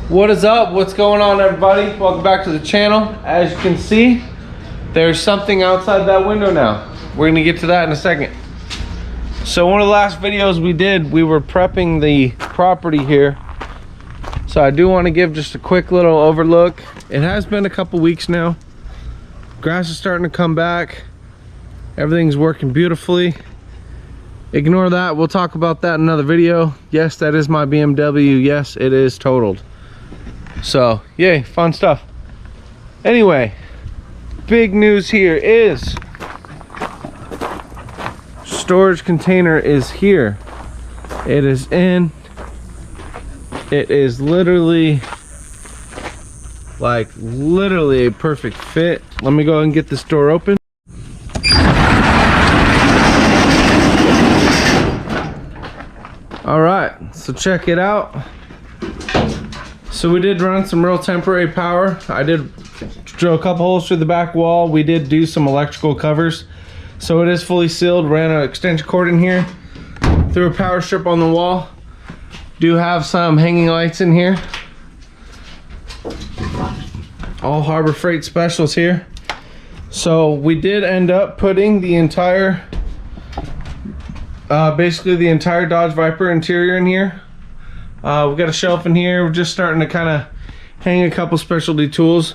What is up? What's going on, everybody? Welcome back to the channel. As you can see, there's something outside that window now. We're gonna get to that in a second. So one of the last videos we did, we were prepping the property here. So I do want to give just a quick little overlook. It has been a couple weeks now. Grass is starting to come back. Everything's working beautifully. Ignore that. We'll talk about that in another video. Yes, that is my BMW. Yes, it is totaled. So yay, fun stuff. Anyway, big news here is storage container is here. It is in. It is literally a perfect fit. Let me go ahead and get this door open. All right, so check it out. So we did run some real temporary power. I did drill a couple holes through the back wall. We did do some electrical covers. So it is fully sealed. Ran an extension cord in here. Threw a power strip on the wall. Do have some hanging lights in here. All Harbor Freight specials here. So we did end up putting the entire, basically the entire Dodge Viper interior in here. We've got a shelf in here. We're just starting to kind of hang a couple specialty tools.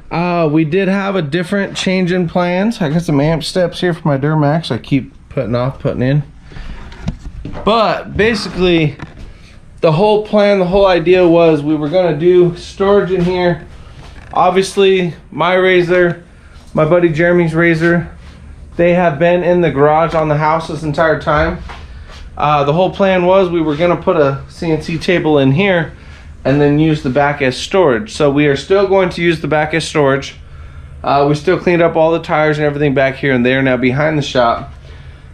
We did have a different change in plans. I got some amp steps here for my Duramax. I keep putting off, putting in. But basically, the whole plan, the whole idea was we were gonna do storage in here. Obviously, my Razor, my buddy Jeremy's Razor, they have been in the garage on the house this entire time. The whole plan was we were gonna put a CNC table in here and then use the back as storage. So we are still going to use the back as storage. We still cleaned up all the tires and everything back here, and they are now behind the shop.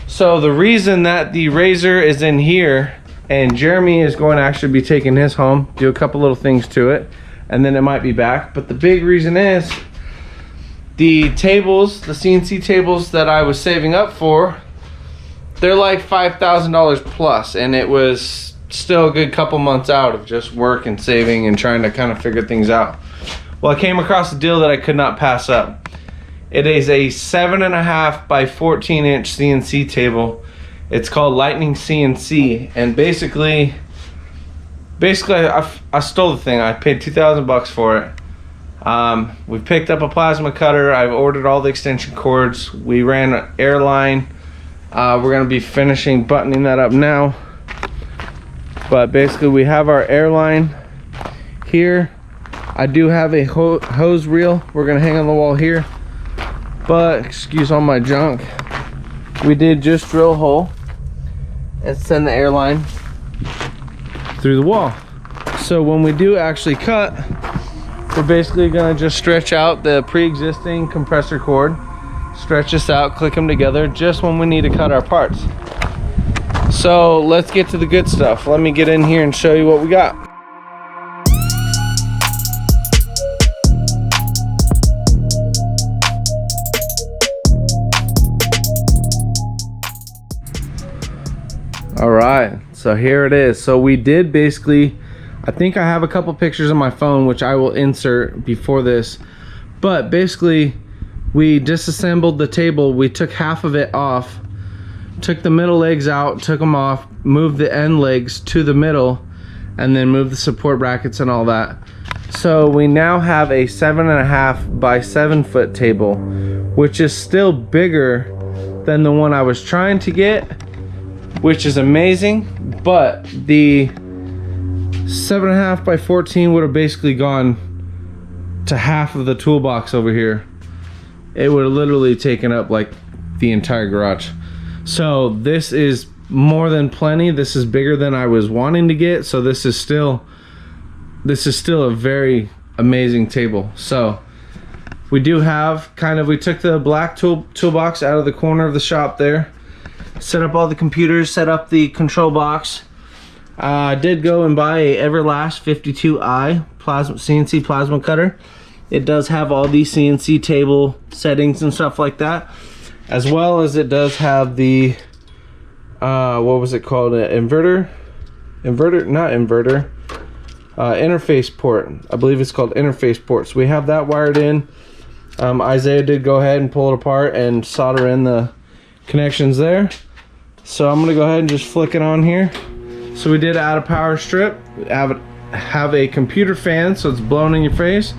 So the reason that the Razor is in here and Jeremy is going to actually be taking his home, do a couple little things to it, and then it might be back. But the big reason is the tables, the CNC tables that I was saving up for, they're like $5,000 plus, and it was still a good couple months out of just work and saving and trying to kind of figure things out. Well, I came across a deal that I could not pass up. It is a 7.5 by 14 inch CNC table. It's called Lightning CNC, and basically I stole the thing. I paid 2,000 bucks for it. We picked up a plasma cutter. I've ordered all the extension cords. We ran an airline. We're gonna be finishing buttoning that up now. But basically we have our airline here. I do have a hose reel we're gonna hang on the wall here. But excuse all my junk. We did just drill a hole and send the airline through the wall. So when we do actually cut, we're basically gonna just stretch out the pre-existing compressor cord, stretch this out, click them together just when we need to cut our parts. So let's get to the good stuff. Let me get in here and show you what we got. All right, so here it is. So we did basically, I think I have a couple pictures on my phone which I will insert before this, but basically we disassembled the table. We took half of it off, took the middle legs out, took them off, moved the end legs to the middle, and then moved the support brackets and all that. So we now have a 7.5 by 7 foot table, which is still bigger than the one I was trying to get, which is amazing. But the 7.5 by 14 would have basically gone to half of the toolbox over here. It would have literally taken up like the entire garage. So this is more than plenty. This is bigger than I was wanting to get, so this is still a very amazing table. So we do have we took the black toolbox out of the corner of the shop there, set up all the computers, set up the control box. I did go and buy a Everlast 52i CNC plasma cutter. It does have all the CNC table settings and stuff like that, as well as it does have the what was it called, an interface port. I believe it's called interface port. So we have that wired in. Isaiah did go ahead and pull it apart and solder in the connections there. So I'm gonna go ahead and just flick it on here. So we did add a power strip, have a computer fan so it's blowing in your face,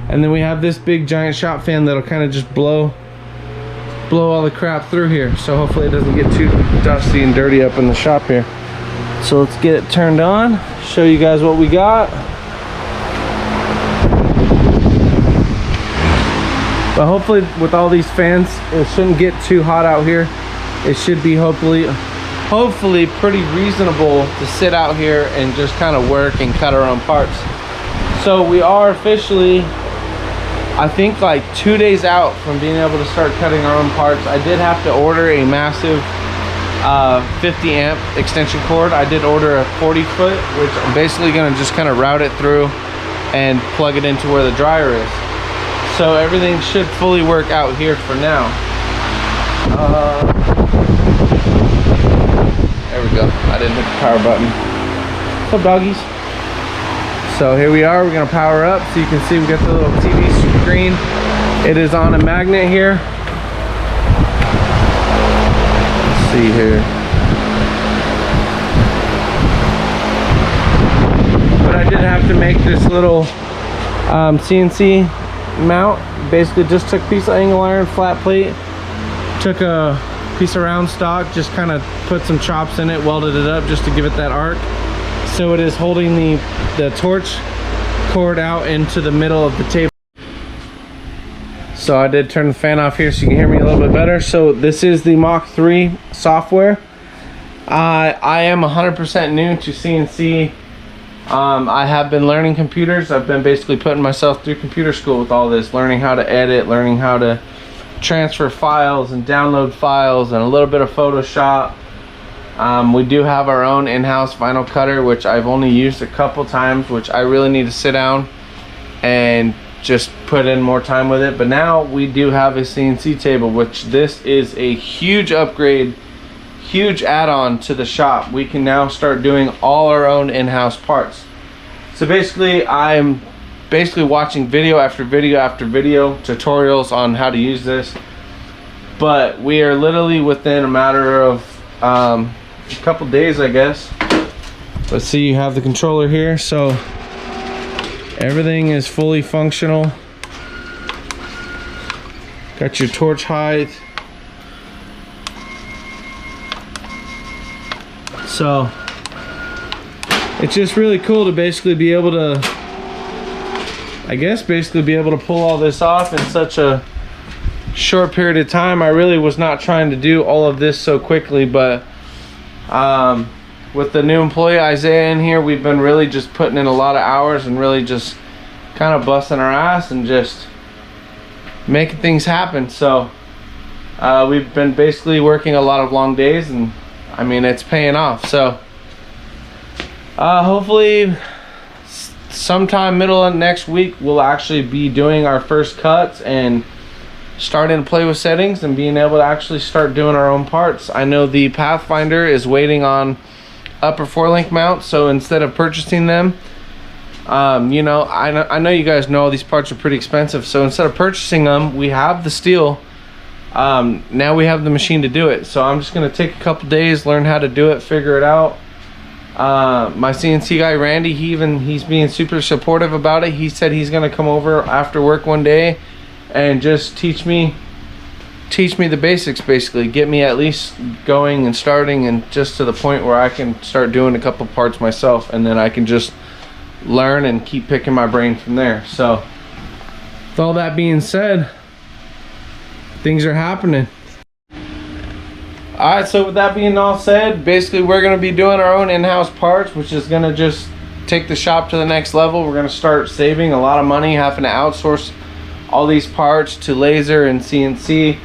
and then we have this big giant shop fan that'll kind of just blow all the crap through here. So hopefully it doesn't get too dusty and dirty up in the shop here. So let's get it turned on, show you guys what we got. But hopefully with all these fans, it shouldn't get too hot out here. It should be hopefully pretty reasonable to sit out here and just kind of work and cut our own parts. So we are officially, I think, like 2 days out from being able to start cutting our own parts. I did have to order a massive 50 amp extension cord. I did order a 40 foot, which I'm basically gonna just kind of route it through and plug it into where the dryer is. So everything should fully work out here for now. There we go. I didn't hit the power button. What's up, doggies? So here we are. We're gonna power up. So you can see we got the little TV screen. It is on a magnet here. Let's see here. But I did have to make this little CNC mount. Basically just took a piece of angle iron, flat plate, took a piece of round stock, just kind of put some chops in it, welded it up just to give it that arc. So it is holding the torch cord out into the middle of the table. So I did turn the fan off here so you can hear me a little bit better. So this is the Mach 3 software. I am 100% new to CNC. I have been learning computers. I've been basically putting myself through computer school with all this, learning how to edit, learning how to transfer files and download files, and a little bit of Photoshop. We do have our own in-house vinyl cutter, which I've only used a couple times, which I really need to sit down and just put in more time with it. But now we do have a CNC table, which this is a huge upgrade, huge add-on to the shop. We can now start doing all our own in-house parts. So basically I'm watching video after video after video tutorials on how to use this, but we are literally within a matter of a couple days, I guess. Let's see, you have the controller here, so everything is fully functional. Got your torch height. So it's just really cool to basically be able to, be able to pull all this off in such a short period of time. I really was not trying to do all of this so quickly, but with the new employee Isaiah in here, we've been really just putting in a lot of hours and really just kind of busting our ass and just making things happen. So we've been basically working a lot of long days, and I mean, it's paying off. So hopefully sometime middle of next week we'll actually be doing our first cuts and starting to play with settings and being able to actually start doing our own parts. I know the Pathfinder is waiting on upper forelink mounts, so instead of purchasing them, you know, I know you guys know these parts are pretty expensive, so instead of purchasing them, we have the steel. Now we have the machine to do it. So I'm just gonna take a couple days, learn how to do it, figure it out. My CNC guy Randy, he's being super supportive about it. He said he's gonna come over after work one day and just teach me the basics, basically get me at least going and starting, and just to the point where I can start doing a couple parts myself, and then I can just learn and keep picking my brain from there. So with all that being said, things are happening. All right, so with that being all said, basically we're going to be doing our own in-house parts, which is going to just take the shop to the next level. We're going to start saving a lot of money having to outsource all these parts to laser and CNC.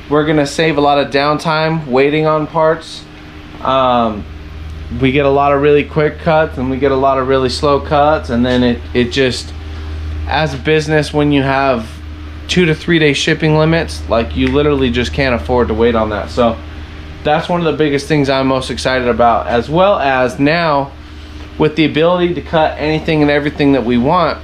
We're going to save a lot of downtime waiting on parts. We get a lot of really quick cuts and we get a lot of really slow cuts, and then it just, as a business, when you have 2 to 3 day shipping limits, like, you literally just can't afford to wait on that. So that's one of the biggest things I'm most excited about, as well as now with the ability to cut anything and everything that we want.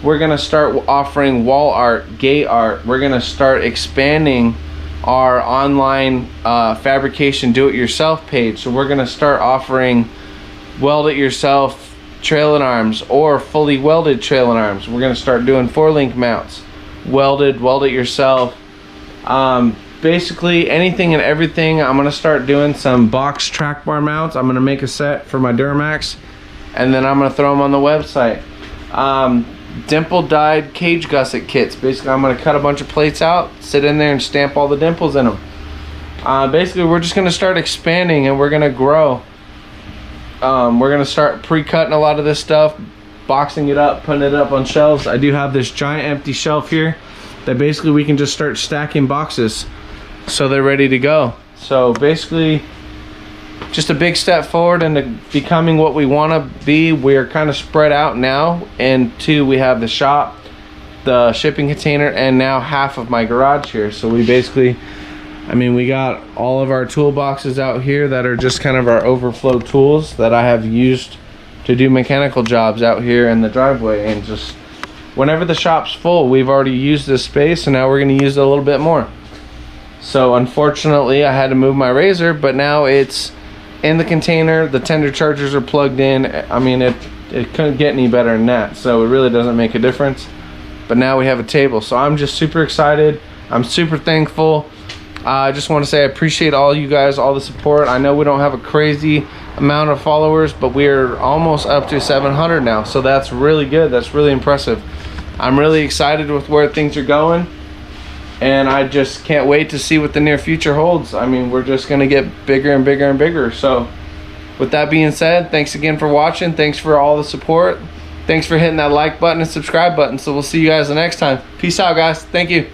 We're gonna start offering wall art, gate art. We're gonna start expanding our online fabrication do-it-yourself page. So we're gonna start offering weld it yourself trailing arms or fully welded trailing arms. We're gonna start doing 4-link mounts, weld it yourself. Basically anything and everything. I'm gonna start doing some box track bar mounts. I'm gonna make a set for my Duramax, and then I'm gonna throw them on the website. Dimple dyed cage gusset kits. Basically I'm gonna cut a bunch of plates out, sit in there and stamp all the dimples in them. Basically we're just gonna start expanding and we're gonna grow. We're gonna start pre-cutting a lot of this stuff, boxing it up, putting it up on shelves. I do have this giant empty shelf here that basically we can just start stacking boxes so they're ready to go. So basically just a big step forward into becoming what we want to be. We're kind of spread out now, and 2, we have the shop, the shipping container, and now half of my garage here. So we basically, I mean, we got all of our toolboxes out here that are just kind of our overflow tools that I have used to do mechanical jobs out here in the driveway. And just whenever the shop's full, we've already used this space, and now we're going to use it a little bit more. So unfortunately I had to move my razor, but now it's in the container. The tender chargers are plugged in. I mean, it couldn't get any better than that. So it really doesn't make a difference. But now we have a table. So I'm just super excited. I'm super thankful. I just want to say I appreciate all you guys, all the support. I know we don't have a crazy amount of followers, but we're almost up to 700 now. So that's really good. That's really impressive. I'm really excited with where things are going, and I just can't wait to see what the near future holds. I mean, we're just gonna get bigger and bigger and bigger. So with that being said, thanks again for watching. Thanks for all the support. Thanks for hitting that like button and subscribe button. So we'll see you guys the next time. Peace out, guys. Thank you.